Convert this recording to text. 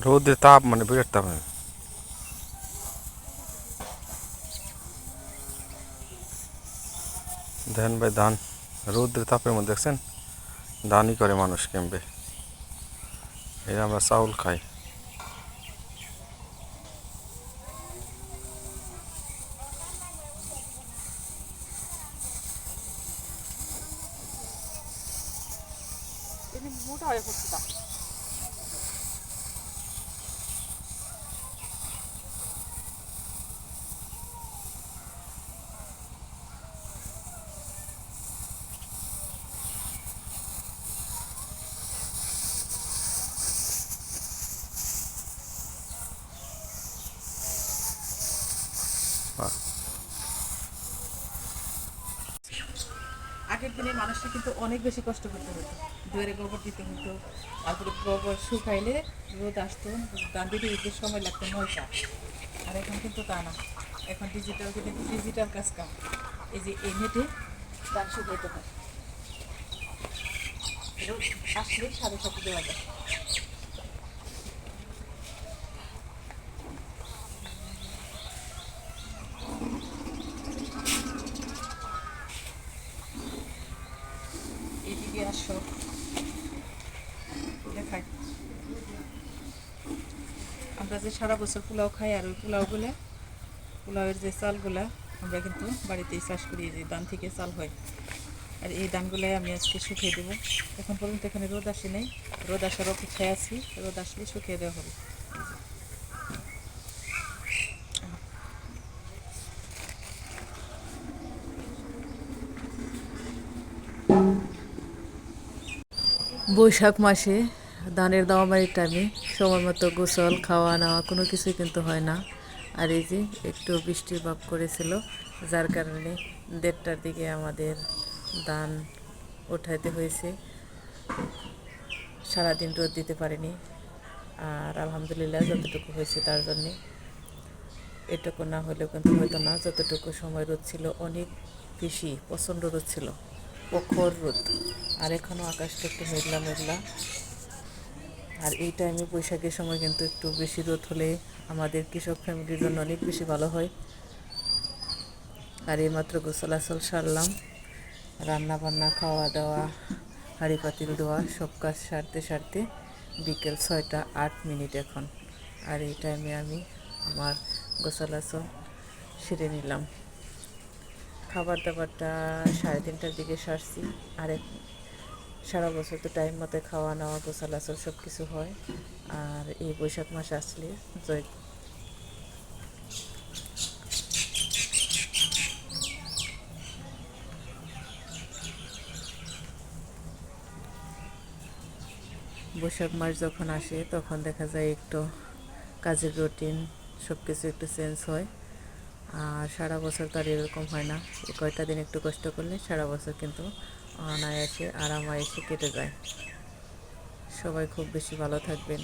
রোদের তাপ মানে বিরাট তাপ। দেখেন ভাই ধান রৌদ্রের তাপের মধ্যে দেখছেন ধানই করে মানুষ ক্যাম্পে। এই আমরা চাউল খাই। মোটা হয়ে পড়ছে। আগের দিনে মানুষটা কিন্তু অনেক বেশি কষ্ট করতে হতো, দুয়ারে গোবর দিতে হতো, তারপরে গোবর শুকাইলে রোদ আসতো, ধান দিতে ঈদের সময় লাগতো 9টা। আর এখন কিন্তু তা না, এখন কিন্তু ডিজিটাল কাজ কাম। এই যে এই নেটে ধান শুকাইতে হয়, রোদ আসলে 7:30 দেওয়া যায়। এদিকে আসো, দেখাই। আমরা যে সারা বছর পোলাও খাই, আর ওই পোলাওয়ের যে চালগুলা আমরা কিন্তু বাড়িতেই চাষ করি, যে ধান থেকে চাল হয়। আর এই ধানগুলাই আমি আজকে শুকিয়ে দেবো। এখন পর্যন্ত এখানে রোদ আসে নাই, রোদ আসার অপেক্ষায় আছি, রোদ আসলে শুকিয়ে দেওয়া হবে। বৈশাখ মাসে ধানের দামাবাড়ির টাইমে সময় মতো গোসল খাওয়া নেওয়া কোনো কিছুই কিন্তু হয় না। আর এই যে একটু বৃষ্টির ভাব করেছিল, যার কারণে 1:30টার দিকে আমাদের ধান উঠাইতে হয়েছে। সারাদিন রোদ দিতে পারিনি, আর আলহামদুলিল্লাহ যতটুকু হয়েছে তার জন্যে। এটুকু না হলেও কিন্তু হয়তো না, যতটুকু সময় রোদ ছিল অনেক বেশি, প্রচণ্ড রোদ ছিল, প্রখর রোদ। আর এখনও আকাশটা একটু মেঘলা মেঘলা। আর এই টাইমে বৈশাখের সময় কিন্তু একটু বেশি রোদ হলে আমাদের কৃষক ফ্যামিলির জন্য অনেক বেশি ভালো হয়। আর এইমাত্র গোসল আসল সারলাম, রান্না বান্না খাওয়া দাওয়া হাঁড়ি পাতিল ধোয়া সব কাজ সারতে সারতে বিকেল 6টা 8 মিনিট এখন। আর এই টাইমে আমি আমার গোসল আসল সেরে নিলাম। খাবার দাবারটা 3:30টার দিকে সারছি। আর সারা বছর তো টাইম মতো খাওয়া নেওয়া গোসল আসল সব কিছু হয়। আর এই বৈশাখ মাস আসলে বৈশাখ মাস যখন আসে তখন দেখা যায় একটু কাজের রুটিন সব কিছু একটু চেঞ্জ হয়। আর সারা বছর তো আর এরকম হয় না, এই কয়টা দিন একটু কষ্ট করলে সারা বছর কিন্তু অনায়াসে আরামায়েসে কেটে যায়। সবাই খুব বেশি ভালো থাকবেন।